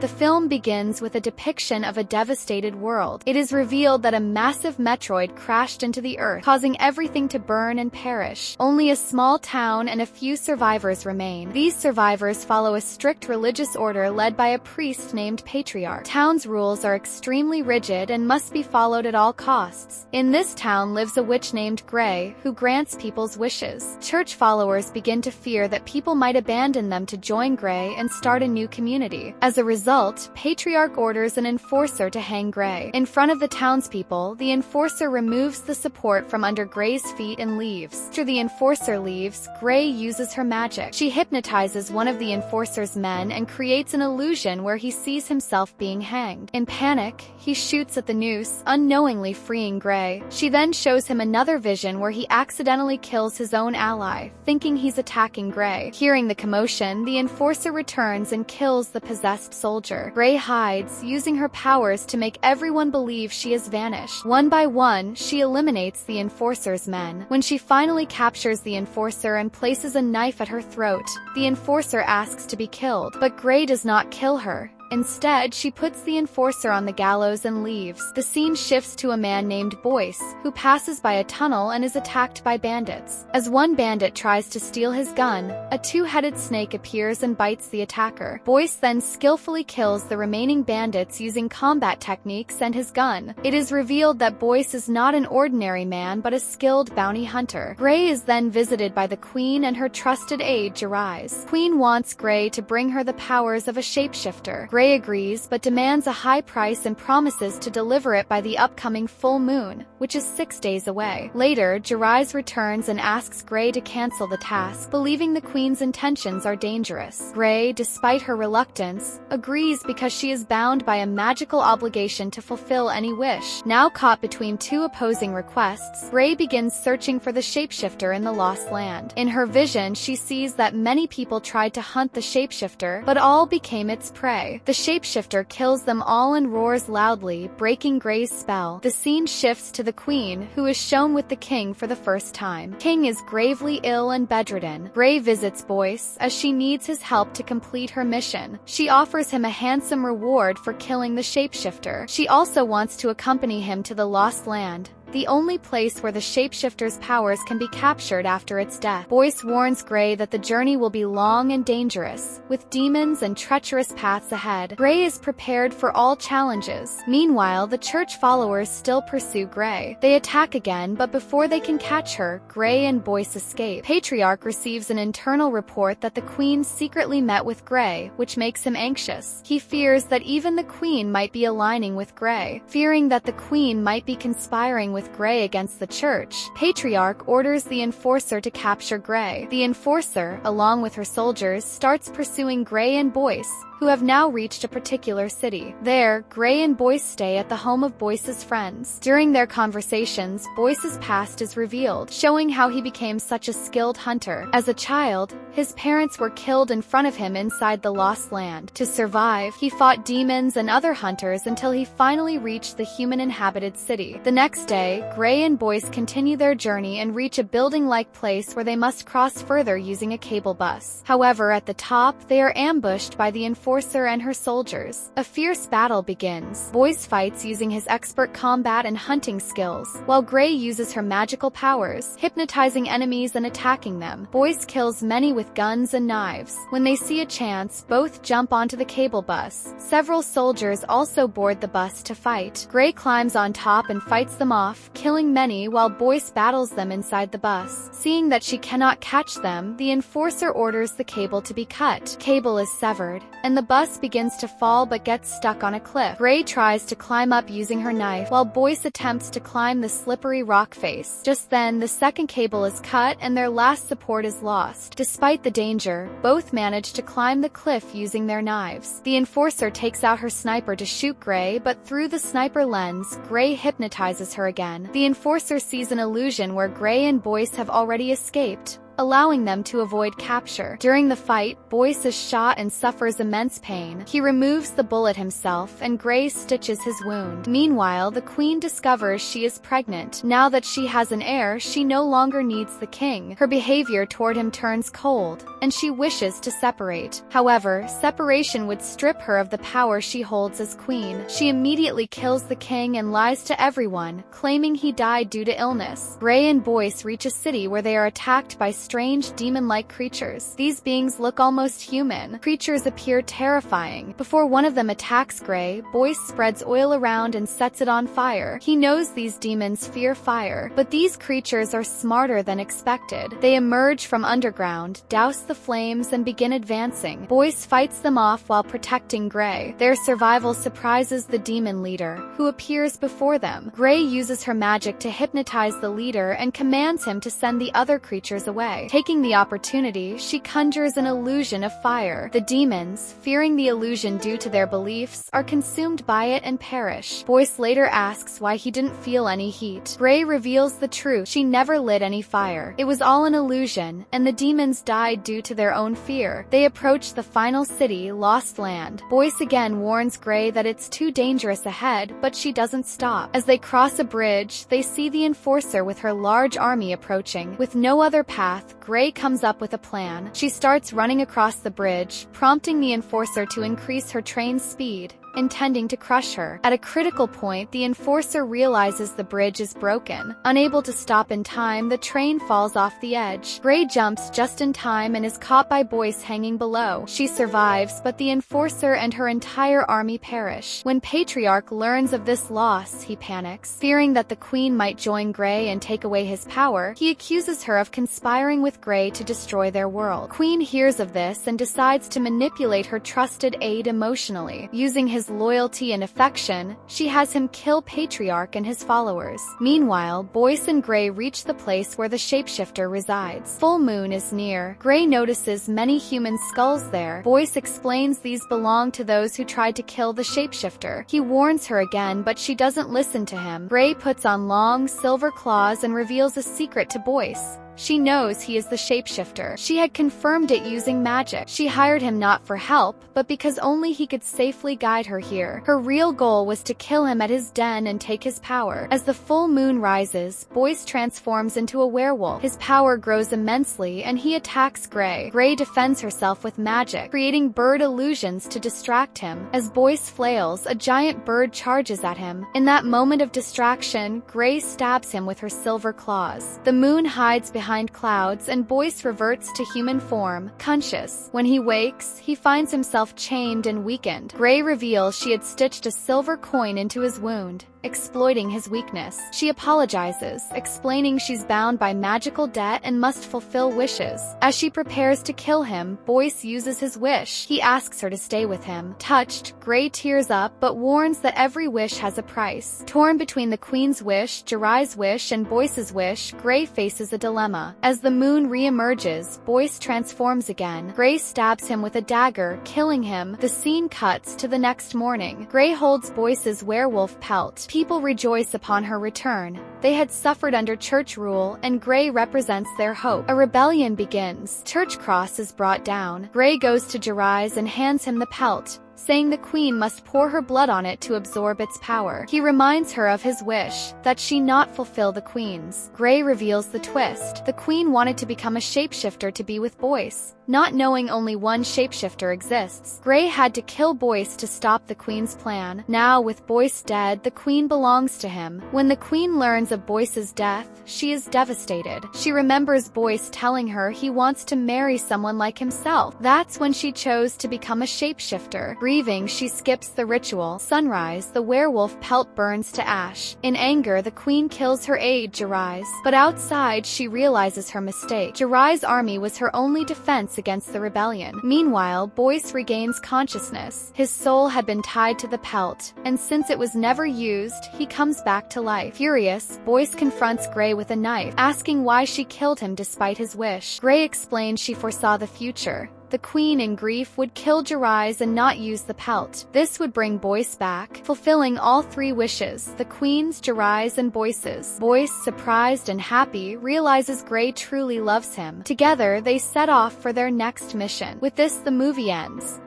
The film begins with a depiction of a devastated world. It is revealed that a massive Metroid crashed into the Earth, causing everything to burn and perish. Only a small town and a few survivors remain. These survivors follow a strict religious order led by a priest named Patriot. Town's rules are extremely rigid and must be followed at all costs. In this town lives a witch named Gray, who grants people's wishes. Church followers begin to fear that people might abandon them to join Gray and start a new community. As a result, Patriarch orders an enforcer to hang Gray. In front of the townspeople, the enforcer removes the support from under Gray's feet and leaves. After the enforcer leaves, Gray uses her magic. She hypnotizes one of the enforcer's men and creates an illusion where he sees himself being hanged. In panic, he shoots at the noose, unknowingly freeing Gray. She then shows him another vision where he accidentally kills his own ally, thinking he's attacking Gray. Hearing the commotion, the enforcer returns and kills the possessed soldier. Gray hides, using her powers to make everyone believe she has vanished. One by one, she eliminates the enforcer's men. When she finally captures the enforcer and places a knife at her throat, the enforcer asks to be killed, but Gray does not kill her. Instead, she puts the enforcer on the gallows and leaves. The scene shifts to a man named Boyce, who passes by a tunnel and is attacked by bandits. As one bandit tries to steal his gun, a two-headed snake appears and bites the attacker. Boyce then skillfully kills the remaining bandits using combat techniques and his gun. It is revealed that Boyce is not an ordinary man but a skilled bounty hunter. Gray is then visited by the Queen and her trusted aide Jirais. Queen wants Gray to bring her the powers of a shapeshifter. Gray agrees but demands a high price and promises to deliver it by the upcoming full moon, which is 6 days away. Later, Jirais returns and asks Gray to cancel the task, believing the Queen's intentions are dangerous. Gray, despite her reluctance, agrees because she is bound by a magical obligation to fulfill any wish. Now caught between two opposing requests, Gray begins searching for the shapeshifter in the Lost Land. In her vision, she sees that many people tried to hunt the shapeshifter, but all became its prey. The shapeshifter kills them all and roars loudly, breaking Gray's spell. The scene shifts to the Queen, who is shown with the King for the first time. King is gravely ill and bedridden. Gray visits Boyce, as she needs his help to complete her mission. She offers him a handsome reward for killing the shapeshifter. She also wants to accompany him to the Lost Land, the only place where the shapeshifter's powers can be captured after its death. Boyce warns Gray that the journey will be long and dangerous, with demons and treacherous paths ahead. Gray is prepared for all challenges. Meanwhile, the church followers still pursue Gray. They attack again, but before they can catch her, Gray and Boyce escape. Patriarch receives an internal report that the Queen secretly met with Gray, which makes him anxious. He fears that even the Queen might be aligning with Gray. Fearing that the Queen might be conspiring with Gray against the church, Patriarch orders the enforcer to capture Gray. The enforcer, along with her soldiers, starts pursuing Gray and Boyce, who have now reached a particular city. There, Gray and Boyce stay at the home of Boyce's friends. During their conversations, Boyce's past is revealed, showing how he became such a skilled hunter. As a child, his parents were killed in front of him inside the Lost Land. To survive, he fought demons and other hunters until he finally reached the human-inhabited city. The next day, Gray and Boyce continue their journey and reach a building-like place where they must cross further using a cable bus. However, at the top, they are ambushed by the enforcer and her soldiers. A fierce battle begins. Boyce fights using his expert combat and hunting skills, while Gray uses her magical powers, hypnotizing enemies and attacking them. Boyce kills many with guns and knives. When they see a chance, both jump onto the cable bus. Several soldiers also board the bus to fight. Gray climbs on top and fights them off, killing many while Boyce battles them inside the bus. Seeing that she cannot catch them, the enforcer orders the cable to be cut. Cable is severed, and the bus begins to fall but gets stuck on a cliff. Gray tries to climb up using her knife, while Boyce attempts to climb the slippery rock face. Just then, the second cable is cut and their last support is lost. Despite the danger, both manage to climb the cliff using their knives. The enforcer takes out her sniper to shoot Gray, but through the sniper lens, Gray hypnotizes her again. The enforcer sees an illusion where Gray and Boyce have already escaped, allowing them to avoid capture. During the fight, Boyce is shot and suffers immense pain. He removes the bullet himself, and Gray stitches his wound. Meanwhile, the queen discovers she is pregnant. Now that she has an heir, she no longer needs the king. Her behavior toward him turns cold, and she wishes to separate. However, separation would strip her of the power she holds as queen. She immediately kills the king and lies to everyone, claiming he died due to illness. Gray and Boyce reach a city where they are attacked by strange demon-like creatures. These beings look almost human. Creatures appear terrifying. Before one of them attacks Gray, Boyce spreads oil around and sets it on fire. He knows these demons fear fire, but these creatures are smarter than expected. They emerge from underground, douse the flames, and begin advancing. Boyce fights them off while protecting Gray. Their survival surprises the demon leader, who appears before them. Gray uses her magic to hypnotize the leader and commands him to send the other creatures away. Taking the opportunity, she conjures an illusion of fire. The demons, fearing the illusion due to their beliefs, are consumed by it and perish. Boyce later asks why he didn't feel any heat. Gray reveals the truth. She never lit any fire. It was all an illusion, and the demons died due to their own fear. They approach the final city, Lost Land. Boyce again warns Gray that it's too dangerous ahead, but she doesn't stop. As they cross a bridge, they see the Enforcer with her large army approaching. With no other path, Gray comes up with a plan. She starts running across the bridge, prompting the Enforcer to increase her train's speed, intending to crush her. At a critical point, the Enforcer realizes the bridge is broken. Unable to stop in time, the train falls off the edge. Gray jumps just in time and is caught by Boyce hanging below. She survives, but the Enforcer and her entire army perish. When Patriot learns of this loss, he panics. Fearing that the queen might join Gray and take away his power, he accuses her of conspiring with Gray to destroy their world. Queen hears of this and decides to manipulate her trusted aide emotionally. Using his loyalty and affection, she has him kill Patriarch and his followers. Meanwhile, Boyce and Gray reach the place where the shapeshifter resides. Full moon is near. Gray notices many human skulls there. Boyce explains these belong to those who tried to kill the shapeshifter. He warns her again, but she doesn't listen to him. Gray puts on long, silver claws and reveals a secret to Boyce. She knows he is the shapeshifter. She had confirmed it using magic. She hired him not for help, but because only he could safely guide her here. Her real goal was to kill him at his den and take his power. As the full moon rises, Boyce transforms into a werewolf. His power grows immensely, and he attacks Gray. Gray defends herself with magic, creating bird illusions to distract him. As Boyce flails, a giant bird charges at him. In that moment of distraction, Gray stabs him with her silver claws. The moon hides behind clouds, and Boyce reverts to human form, conscious. When he wakes, he finds himself chained and weakened. Gray reveals she had stitched a silver coin into his wound, exploiting his weakness. She apologizes, explaining she's bound by magical debt and must fulfill wishes. As she prepares to kill him, Boyce uses his wish. He asks her to stay with him. Touched, Gray tears up but warns that every wish has a price. Torn between the Queen's wish, Jiraiya's wish, and Boyce's wish, Gray faces a dilemma. As the moon re-emerges, Boyce transforms again. Gray stabs him with a dagger, killing him. The scene cuts to the next morning. Gray holds Boyce's werewolf pelt. People rejoice upon her return. They had suffered under church rule, and Gray represents their hope. A rebellion begins. Church cross is brought down. Gray goes to Jiraiya and hands him the pelt, saying the queen must pour her blood on it to absorb its power. He reminds her of his wish, that she not fulfill the queen's. Gray reveals the twist. The queen wanted to become a shapeshifter to be with Boyce, not knowing only one shapeshifter exists. Gray had to kill Boyce to stop the queen's plan. Now, with Boyce dead, the queen belongs to him. When the queen learns of Boyce's death, she is devastated. She remembers Boyce telling her he wants to marry someone like himself. That's when she chose to become a shapeshifter. Grieving, she skips the ritual. Sunrise, the werewolf pelt burns to ash. In anger, the queen kills her aide, Jiraiya. But outside, she realizes her mistake. Jiraiya's army was her only defense against the rebellion. Meanwhile, Boyce regains consciousness. His soul had been tied to the pelt, and since it was never used, he comes back to life. Furious, Boyce confronts Gray with a knife, asking why she killed him despite his wish. Gray explains she foresaw the future. the queen in grief would kill Jarais and not use the pelt. This would bring Boyce back, fulfilling all three wishes, the queen's, Jarais, and Boyce's. Boyce, surprised and happy, realizes Gray truly loves him. Together, they set off for their next mission. With this, the movie ends.